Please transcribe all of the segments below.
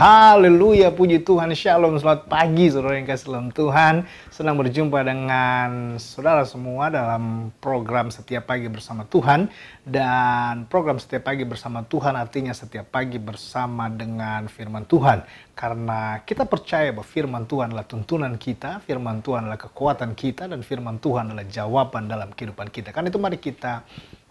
Haleluya, puji Tuhan, shalom, selamat pagi saudara yang kasih dalam Tuhan. Senang berjumpa dengan saudara semua dalam program Setiap Pagi Bersama Tuhan. Dan program Setiap Pagi Bersama Tuhan artinya setiap pagi bersama dengan firman Tuhan. Karena kita percaya bahwa firman Tuhan adalah tuntunan kita, firman Tuhan adalah kekuatan kita, dan firman Tuhan adalah jawaban dalam kehidupan kita. Karena itu mari kita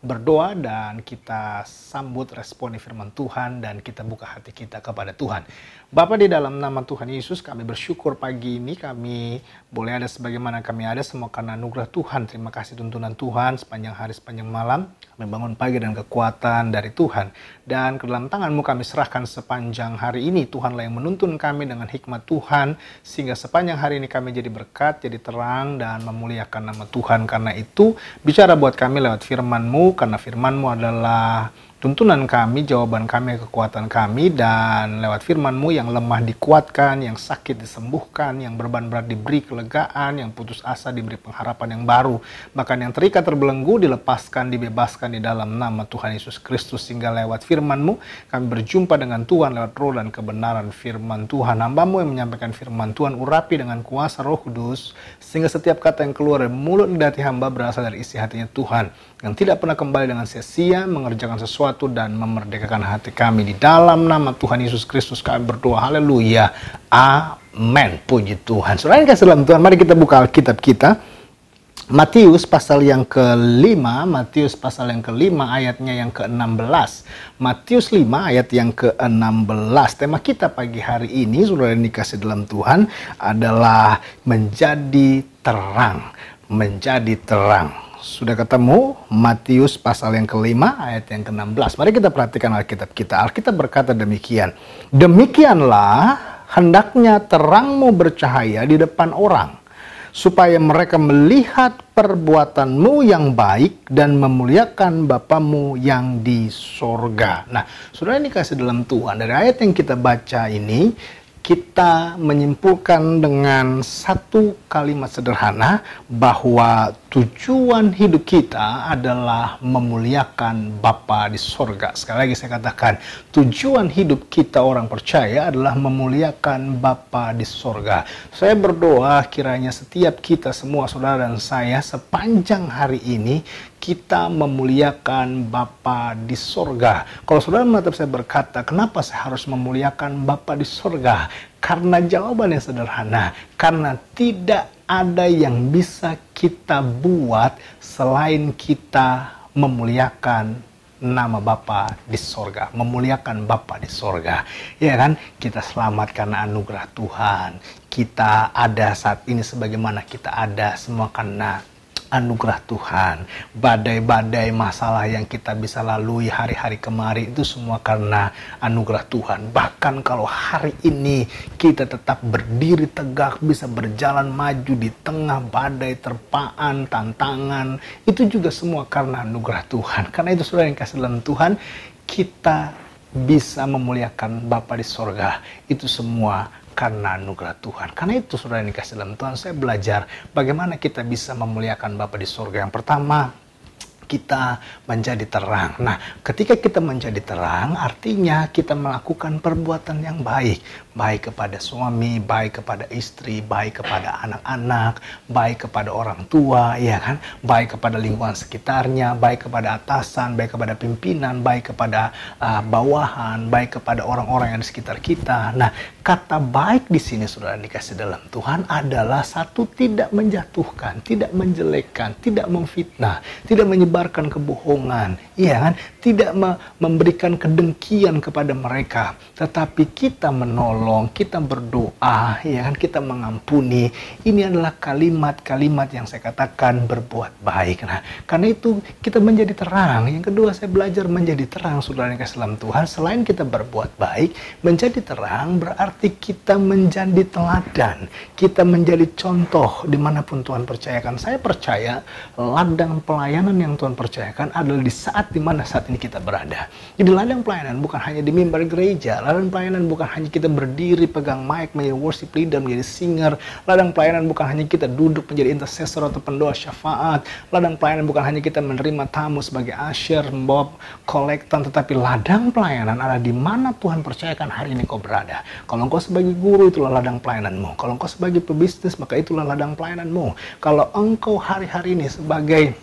berdoa dan kita sambut responi firman Tuhan dan kita buka hati kita kepada Tuhan. Bapa, di dalam nama Tuhan Yesus kami bersyukur pagi ini kami boleh ada sebagaimana kami ada, semua karena anugerah Tuhan. Terima kasih tuntunan Tuhan sepanjang hari sepanjang malam. Kami bangun pagi dan kekuatan dari Tuhan. Dan ke dalam tangan-Mu kami serahkan sepanjang hari ini. Tuhanlah yang menuntun kami dengan hikmat Tuhan, sehingga sepanjang hari ini kami jadi berkat, jadi terang, dan memuliakan nama Tuhan. Karena itu, bicara buat kami lewat firman-Mu, karena firman-Mu adalah tuntunan kami, jawaban kami, kekuatan kami, dan lewat firman-Mu yang lemah dikuatkan, yang sakit disembuhkan, yang beban berat diberi kelegaan, yang putus asa diberi pengharapan yang baru, bahkan yang terikat terbelenggu dilepaskan, dibebaskan di dalam nama Tuhan Yesus Kristus. Sehingga lewat firman-Mu kami berjumpa dengan Tuhan lewat roh dan kebenaran firman Tuhan. Hamba-Mu yang menyampaikan firman Tuhan urapi dengan kuasa Roh Kudus, sehingga setiap kata yang keluar dari mulut dan hati hamba berasal dari isi hatinya Tuhan, yang tidak pernah kembali dengan sia-sia, mengerjakan sesuatu dan memerdekakan hati kami. Di dalam nama Tuhan Yesus Kristus kami berdoa, haleluya, amin, puji Tuhan. Saudara yang kasih dalam Tuhan, mari kita buka Alkitab kita, Matius pasal yang ke-5, Matius pasal yang ke-5 ayatnya yang ke-16. Matius 5 ayat yang ke-16. Tema kita pagi hari ini, saudara yang dikasih dalam Tuhan, adalah menjadi terang. Menjadi terang. Sudah ketemu Matius pasal yang ke-5 ayat yang ke-16. Mari kita perhatikan Alkitab kita. Alkitab berkata demikian. Demikianlah hendaknya terangmu bercahaya di depan orang, supaya mereka melihat perbuatanmu yang baik dan memuliakan Bapamu yang di sorga. Nah, saudara ini kasih dalam Tuhan. Dari ayat yang kita baca ini, kita menyimpulkan dengan satu kalimat sederhana bahwa tujuan hidup kita adalah memuliakan Bapa di sorga. Sekali lagi saya katakan, tujuan hidup kita orang percaya adalah memuliakan Bapa di sorga. Saya berdoa kiranya setiap kita semua, saudara dan saya, sepanjang hari ini kita memuliakan Bapa di sorga. Kalau saudara menatap saya berkata, kenapa saya harus memuliakan Bapa di sorga? Karena jawabannya sederhana. Karena tidak ada yang bisa kita buat selain kita memuliakan nama Bapa di sorga, memuliakan Bapa di sorga. Ya kan? Kita selamat karena anugerah Tuhan. Kita ada saat ini sebagaimana kita ada, semua karena anugerah Tuhan. Badai-badai masalah yang kita bisa lalui hari-hari kemarin itu semua karena anugerah Tuhan. Bahkan kalau hari ini kita tetap berdiri tegak, bisa berjalan maju di tengah badai, terpaan, tantangan, itu juga semua karena anugerah Tuhan. Karena itu saudara yang kasih dalam Tuhan, kita bisa memuliakan Bapa di sorga. Itu semua karena anugerah Tuhan. Karena itu saudara yang dikasih dalam Tuhan, saya belajar bagaimana kita bisa memuliakan Bapa di sorga. Yang pertama, kita menjadi terang. Nah, ketika kita menjadi terang, artinya kita melakukan perbuatan yang baik. Baik kepada suami, baik kepada istri, baik kepada anak-anak, baik kepada orang tua, ya kan? Baik kepada lingkungan sekitarnya, baik kepada atasan, baik kepada pimpinan, baik kepada bawahan, baik kepada orang-orang yang di sekitar kita. Nah, kata baik di sini saudara dikasih dalam Tuhan adalah satu, tidak menjatuhkan, tidak menjelekkan, tidak memfitnah, tidak menyebarkan kebohongan, iya kan? Tidak memberikan kedengkian kepada mereka, tetapi kita menolong, kita berdoa, ya kan? Kita mengampuni. Ini adalah kalimat-kalimat yang saya katakan berbuat baik. Nah, karena itu kita menjadi terang. Yang kedua, saya belajar menjadi terang, saudara yang kasih dalam Tuhan. Selain kita berbuat baik, menjadi terang berarti kita menjadi teladan, kita menjadi contoh dimanapun Tuhan percayakan. Saya percaya ladang pelayanan yang Tuhan percayakan adalah di saat dimana saat ini kita berada. Jadi ladang pelayanan bukan hanya di mimbar gereja, ladang pelayanan bukan hanya kita berdiri berdiri, pegang mic, menjadi worship leader, menjadi singer. Ladang pelayanan bukan hanya kita duduk menjadi intercessor atau pendoa syafaat. Ladang pelayanan bukan hanya kita menerima tamu sebagai usher, membawa kolektan, tetapi ladang pelayanan adalah di mana Tuhan percayakan hari ini kau berada. Kalau engkau sebagai guru, itulah ladang pelayananmu. Kalau engkau sebagai pebisnis, maka itulah ladang pelayananmu. Kalau engkau hari-hari ini sebagai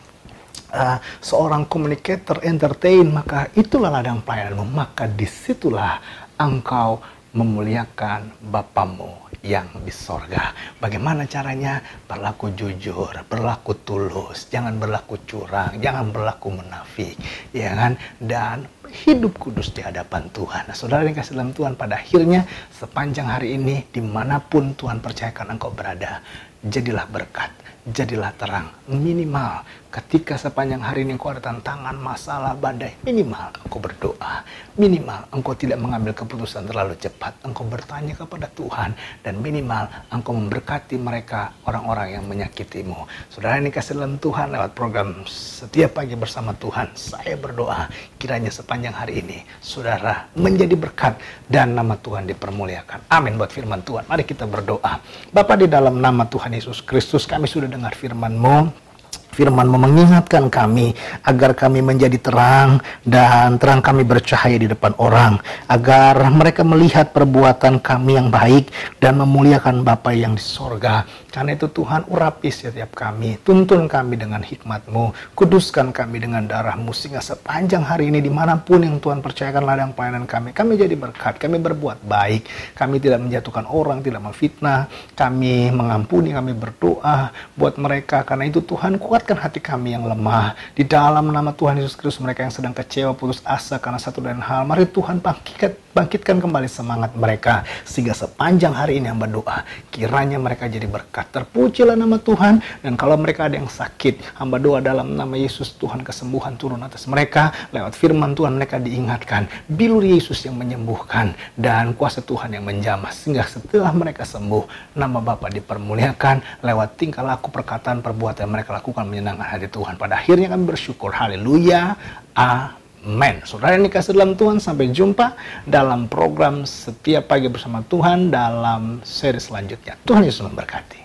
seorang communicator, entertain, maka itulah ladang pelayananmu. Maka disitulah engkau memuliakan Bapamu yang di sorga. Bagaimana caranya? Berlaku jujur, berlaku tulus, jangan berlaku curang, jangan berlaku munafik, ya kan? Dan hidup kudus di hadapan Tuhan. Nah, saudara yang kasih dalam Tuhan, pada akhirnya sepanjang hari ini, dimanapun Tuhan percayakan engkau berada, jadilah berkat, jadilah terang. Minimal ketika sepanjang hari ini engkau ada tantangan, masalah, badai, minimal engkau berdoa, minimal engkau tidak mengambil keputusan terlalu cepat, engkau bertanya kepada Tuhan, dan minimal engkau memberkati mereka, orang-orang yang menyakitimu. Saudara ini kasih dalam Tuhan, lewat program Setiap Pagi Bersama Tuhan, saya berdoa kiranya sepanjang hari ini saudara menjadi berkat dan nama Tuhan dipermuliakan. Amin buat firman Tuhan. Mari kita berdoa. Bapa, di dalam nama Tuhan Yesus Kristus, kami sudah dengar firman-Mu. Firman-Mu mengingatkan kami agar kami menjadi terang, dan terang kami bercahaya di depan orang, agar mereka melihat perbuatan kami yang baik dan memuliakan Bapa yang di sorga. Karena itu Tuhan, urapi setiap kami, tuntun kami dengan hikmat-Mu, kuduskan kami dengan darah-Mu, sehingga sepanjang hari ini dimanapun yang Tuhan percayakan ladang pelayanan kami jadi berkat, kami berbuat baik, kami tidak menjatuhkan orang, tidak memfitnah, kami mengampuni, kami berdoa buat mereka. Karena itu Tuhan, kuatkan hati kami yang lemah. Di dalam nama Tuhan Yesus Kristus, mereka yang sedang kecewa, putus asa karena satu dan hal, mari Tuhan bangkitkan kembali semangat mereka, sehingga sepanjang hari ini hamba doa, kiranya mereka jadi berkat. Terpujilah nama Tuhan. Dan kalau mereka ada yang sakit, hamba doa dalam nama Yesus, Tuhan kesembuhan turun atas mereka. Lewat firman Tuhan mereka diingatkan, bilur Yesus yang menyembuhkan dan kuasa Tuhan yang menjamah, sehingga setelah mereka sembuh, nama Bapa dipermuliakan. Lewat tingkah laku, perkataan, perbuatan yang mereka lakukan menyenangkan hati Tuhan. Pada akhirnya kami bersyukur. Haleluya. Amen. Saudara yang dikasih dalam Tuhan, sampai jumpa dalam program Setiap Pagi Bersama Tuhan dalam seri selanjutnya. Tuhan Yesus memberkati.